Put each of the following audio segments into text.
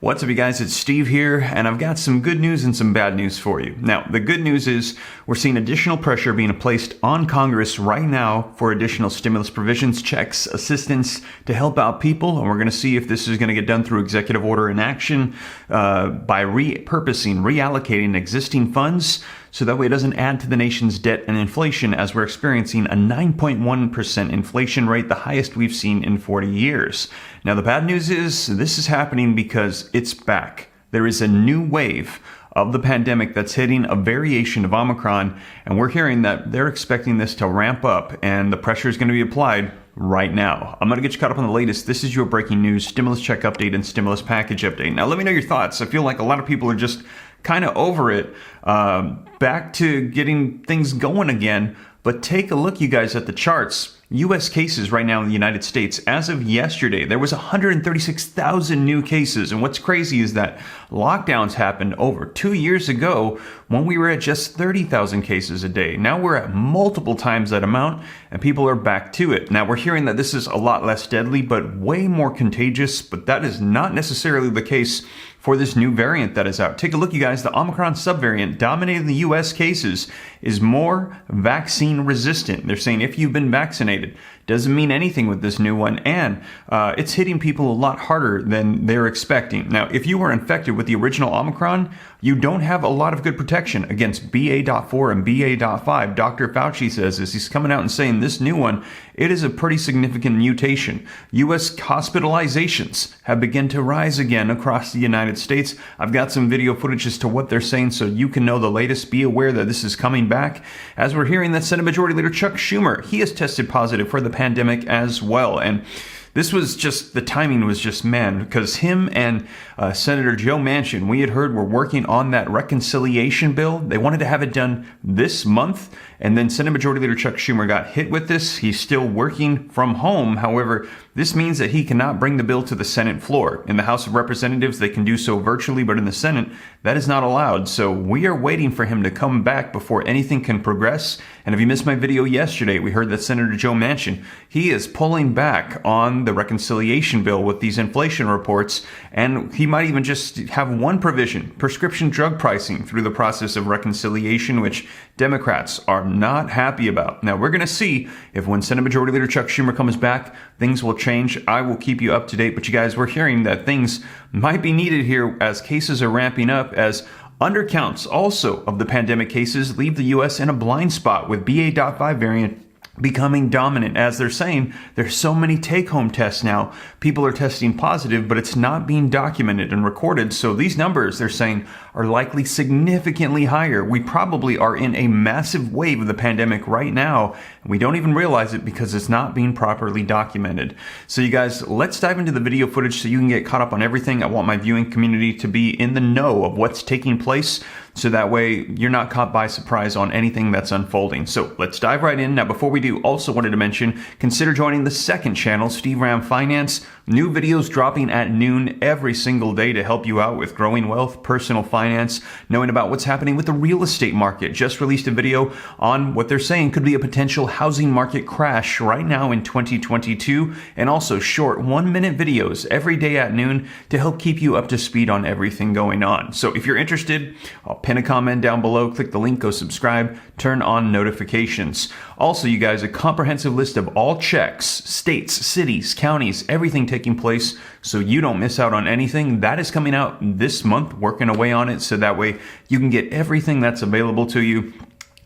What's up, you guys? It's Steve here, and I've got some good news and some bad news for you. Now, the good news is we're seeing additional pressure being placed on Congress right now for additional stimulus provisions, checks, assistance to help out people, and we're going to see if this is going to get done through executive order in action by repurposing, reallocating existing funds so that way it doesn't add to the nation's debt and inflation, as we're experiencing a 9.1% inflation rate, the highest we've seen in 40 years. Now, the bad news is this is happening because it's back. There is a new wave of the pandemic that's hitting a variation of Omicron, and we're hearing that they're expecting this to ramp up and the pressure is going to be applied right now. I'm going to get you caught up on the latest. This is your breaking news, stimulus check update and stimulus package update. Now, let me know your thoughts. I feel like a lot of people are just kind of over it, back to getting things going again. But take a look, you guys, at the charts. U.S. cases right now in the United States, as of yesterday, there was 136,000 new cases. And what's crazy is that lockdowns happened over 2 years ago when we were at just 30,000 cases a day. Now we're at multiple times that amount, and people are back to it. Now, we're hearing that this is a lot less deadly, but way more contagious. But that is not necessarily the case for this new variant that is out. Take a look, you guys. The Omicron subvariant dominating the U.S. cases is more vaccine resistant. They're saying if you've been vaccinated, doesn't mean anything with this new one, and it's hitting people a lot harder than they're expecting. Now, if you were infected with the original Omicron, you don't have a lot of good protection against BA.4 and BA.5. Dr. Fauci says this. He's coming out and saying this new one, it is a pretty significant mutation. U.S. hospitalizations have begun to rise again across the United States. I've got some video footage as to what they're saying so you can know the latest. Be aware that this is coming back. As we're hearing that Senate Majority Leader Chuck Schumer, he has tested positive for the pandemic as well. And this was just, the timing was just, man, because him and Senator Joe Manchin, we had heard, were working on that reconciliation bill. They wanted to have it done this month, and then Senate Majority Leader Chuck Schumer got hit with this. He's still working from home. However, this means that he cannot bring the bill to the Senate floor. In the House of Representatives, they can do so virtually, but in the Senate, that is not allowed. So we are waiting for him to come back before anything can progress. And if you missed my video yesterday, we heard that Senator Joe Manchin, he is pulling back on the reconciliation bill with these inflation reports, and he might even just have one provision, prescription drug pricing, through the process of reconciliation, which Democrats are not happy about. Now, we're going to see if when Senate Majority Leader Chuck Schumer comes back, things will change. I will keep you up to date, but you guys, we're hearing that things might be needed here as cases are ramping up, as undercounts also of the pandemic cases leave the U.S. in a blind spot with BA.5 variant becoming dominant. As they're saying, there's so many take-home tests now. People are testing positive, but it's not being documented and recorded. So these numbers, they're saying, are likely significantly higher. We probably are in a massive wave of the pandemic right now, and we don't even realize it because it's not being properly documented. So you guys, let's dive into the video footage so you can get caught up on everything. I want my viewing community to be in the know of what's taking place, so that way you're not caught by surprise on anything that's unfolding. So let's dive right in. Now, before we do, also wanted to mention, consider joining the second channel, Steve Ram Finance. New videos dropping at noon every single day to help you out with growing wealth, personal finance, knowing about what's happening with the real estate market. Just released a video on what they're saying could be a potential housing market crash right now in 2022, and also short 1-minute videos every day at noon to help keep you up to speed on everything going on. So if you're interested, I'll pin a comment down below, click the link, go subscribe, turn on notifications. Also, you guys, a comprehensive list of all checks, states, cities, counties, everything taking place, so you don't miss out on anything. That is coming out this month, working away on it, so that way you can get everything that's available to you.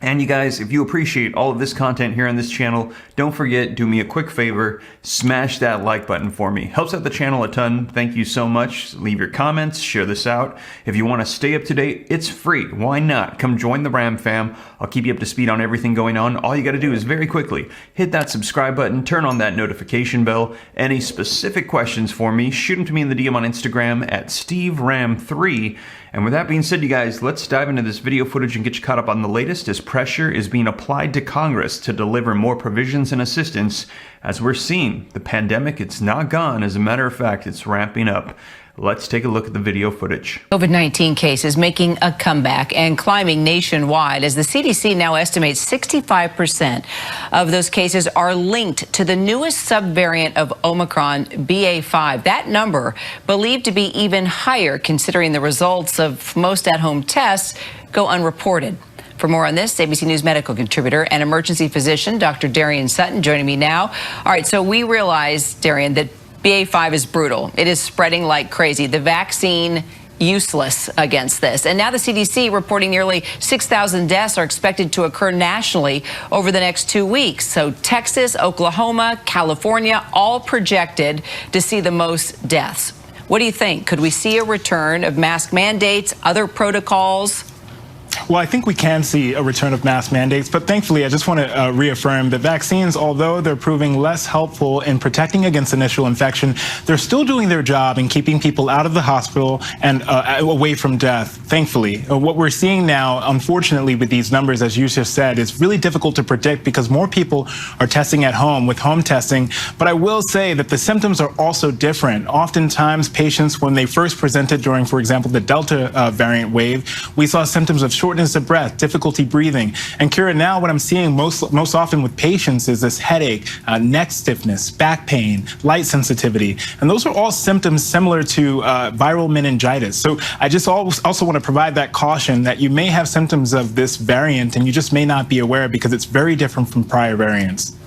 And you guys, if you appreciate all of this content here on this channel, don't forget, do me a quick favor, smash that like button for me. Helps out the channel a ton. Thank you so much. Leave your comments, share this out. If you want to stay up to date, it's free. Why not? Come join the Ram fam. I'll keep you up to speed on everything going on. All you got to do is very quickly hit that subscribe button, turn on that notification bell. Any specific questions for me, shoot them to me in the DM on Instagram at SteveRam3. And with that being said, you guys, let's dive into this video footage and get you caught up on the latest as pressure is being applied to Congress to deliver more provisions and assistance. As we're seeing, the pandemic, it's not gone. As a matter of fact, it's ramping up. Let's take a look at the video footage. COVID-19 cases making a comeback and climbing nationwide as the CDC now estimates 65% of those cases are linked to the newest subvariant of Omicron, BA.5. That number believed to be even higher considering the results of most at-home tests go unreported. For more on this, ABC News medical contributor and emergency physician, Dr. Darian Sutton, joining me now. All right, so we realize, Darian, that BA.5 is brutal. It is spreading like crazy. The vaccine useless against this. And now the CDC reporting nearly 6,000 deaths are expected to occur nationally over the next 2 weeks. So Texas, Oklahoma, California, all projected to see the most deaths. What do you think? Could we see a return of mask mandates, other protocols? Well, I think we can see a return of mask mandates, but thankfully, I just want to reaffirm that vaccines, although they're proving less helpful in protecting against initial infection, they're still doing their job in keeping people out of the hospital and away from death, thankfully. What we're seeing now, unfortunately, with these numbers, as you just said, is really difficult to predict because more people are testing at home with home testing. But I will say that the symptoms are also different. Oftentimes, patients, when they first presented during, for example, the Delta variant wave, we saw symptoms of shortness of breath, difficulty breathing. And Kira, now what I'm seeing most often with patients is this headache, neck stiffness, back pain, light sensitivity. And those are all symptoms similar to viral meningitis. So I just also want to provide that caution that you may have symptoms of this variant and you just may not be aware because it's very different from prior variants.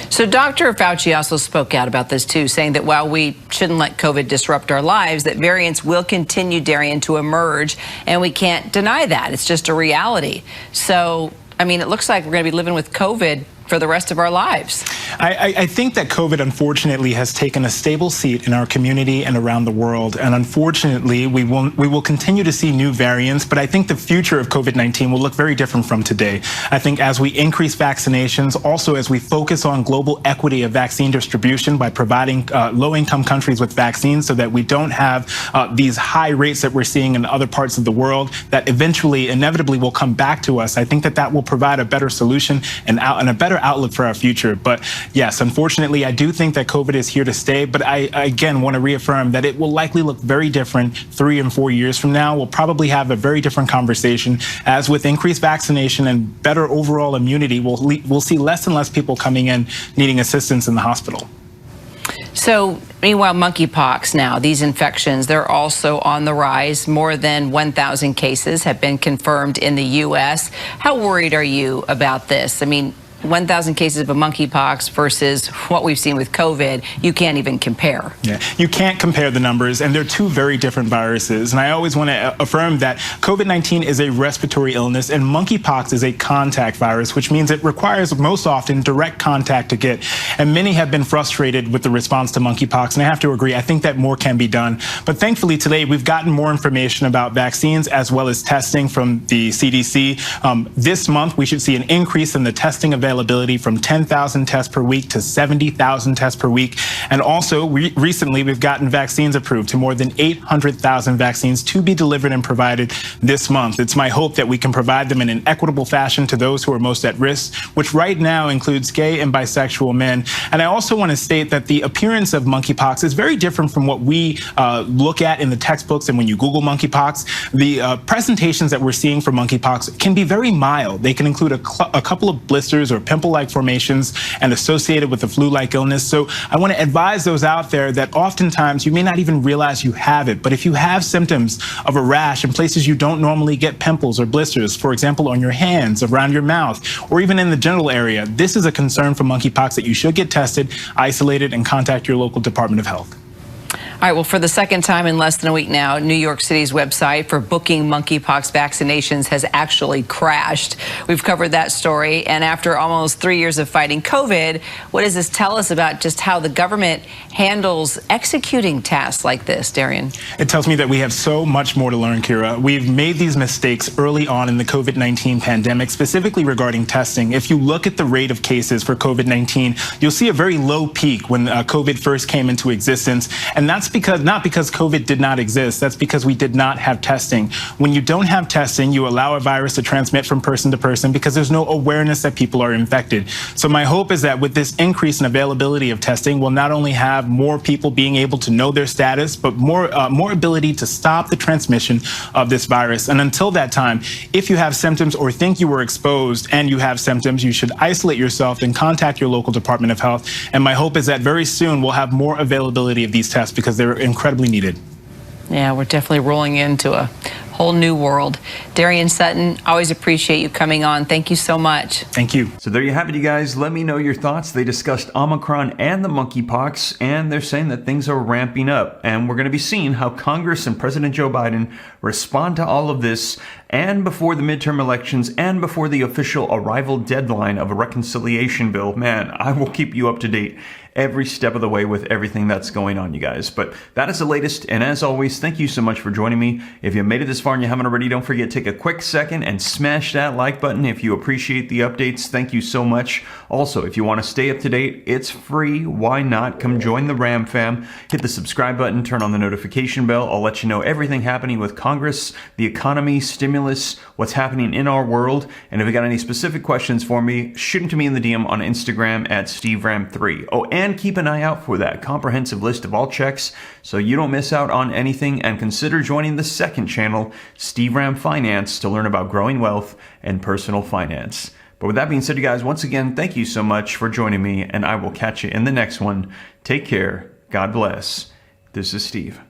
So Dr. Fauci also spoke out about this too, saying that while we shouldn't let COVID disrupt our lives, that variants will continue, Darian, to emerge, and we can't deny that. It's just a reality. So, I mean, it looks like we're going to be living with COVID for the rest of our lives. I think that COVID, unfortunately, has taken a stable seat in our community and around the world. And unfortunately, we will continue to see new variants. But I think the future of COVID-19 will look very different from today. I think as we increase vaccinations, also as we focus on global equity of vaccine distribution by providing low-income countries with vaccines so that we don't have these high rates that we're seeing in other parts of the world that eventually, inevitably, will come back to us. I think that that will provide a better solution and a better outlook for our future. But yes, unfortunately, I do think that COVID is here to stay. But I again want to reaffirm that it will likely look very different 3 and 4 years from now. We'll probably have a very different conversation. As with increased vaccination and better overall immunity, we'll see less and less people coming in needing assistance in the hospital. So, meanwhile, monkeypox now, these infections, they're also on the rise. More than 1,000 cases have been confirmed in the U.S. How worried are you about this? I mean, 1,000 cases of monkeypox versus what we've seen with COVID, you can't even compare. Yeah, you can't compare the numbers, and they're two very different viruses. And I always want to affirm that COVID-19 is a respiratory illness, and monkeypox is a contact virus, which means it requires most often direct contact to get. And many have been frustrated with the response to monkeypox, and I have to agree, I think that more can be done. But thankfully today, we've gotten more information about vaccines as well as testing from the CDC. This month, we should see an increase in the testing availability from 10,000 tests per week to 70,000 tests per week. And also, recently, we've gotten vaccines approved to more than 800,000 vaccines to be delivered and provided this month. It's my hope that we can provide them in an equitable fashion to those who are most at risk, which right now includes gay and bisexual men. And I also want to state that the appearance of monkeypox is very different from what we look at in the textbooks and when you Google monkeypox. The presentations that we're seeing for monkeypox can be very mild. They can include a couple of blisters or pimple-like formations and associated with a flu-like illness. So I want to advise those out there that oftentimes you may not even realize you have it. But if you have symptoms of a rash in places you don't normally get pimples or blisters, for example, on your hands, around your mouth, or even in the genital area, this is a concern for monkeypox that you should get tested, isolated, and contact your local Department of Health. All right, well, for the second time in less than a week now, New York City's website for booking monkeypox vaccinations has actually crashed. We've covered that story. And after almost 3 years of fighting COVID, what does this tell us about just how the government handles executing tasks like this, Darian? It tells me that we have so much more to learn, Kira. We've made these mistakes early on in the COVID-19 pandemic, specifically regarding testing. If you look at the rate of cases for COVID-19, you'll see a very low peak when COVID first came into existence. And that's that's not because COVID did not exist. That's because we did not have testing. When you don't have testing, you allow a virus to transmit from person to person because there's no awareness that people are infected. So my hope is that with this increase in availability of testing, we'll not only have more people being able to know their status, but more ability to stop the transmission of this virus. And until that time, if you have symptoms or think you were exposed and you have symptoms, you should isolate yourself and contact your local Department of Health. And my hope is that very soon we'll have more availability of these tests because they're incredibly needed. Yeah, we're definitely rolling into a whole new world. Darian Sutton, always appreciate you coming on. Thank you so much. Thank you. So there you have it, you guys. Let me know your thoughts. They discussed Omicron and the monkeypox, and they're saying that things are ramping up. And we're going to be seeing how Congress and President Joe Biden respond to all of this, and before the midterm elections, and before the official arrival deadline of a reconciliation bill. Man, I will keep you up to date every step of the way with everything that's going on, you guys. But that is the latest, and as always, thank you so much for joining me. If you made it this far and you haven't already, don't forget to take a quick second and smash that like button if you appreciate the updates. Thank you so much. Also, if you want to stay up to date, it's free. Why not? Come join the Ram fam. Hit the subscribe button, turn on the notification bell. I'll let you know everything happening with Congress, the economy, stimulus, what's happening in our world. And if you got any specific questions for me, shoot them to me in the DM on Instagram at SteveRam3. Oh, and keep an eye out for that comprehensive list of all checks so you don't miss out on anything, and consider joining the second channel, Steve Ram Finance, to learn about growing wealth and personal finance. But with that being said, you guys, once again, thank you so much for joining me, and I will catch you in the next one. Take care. God bless. This is Steve.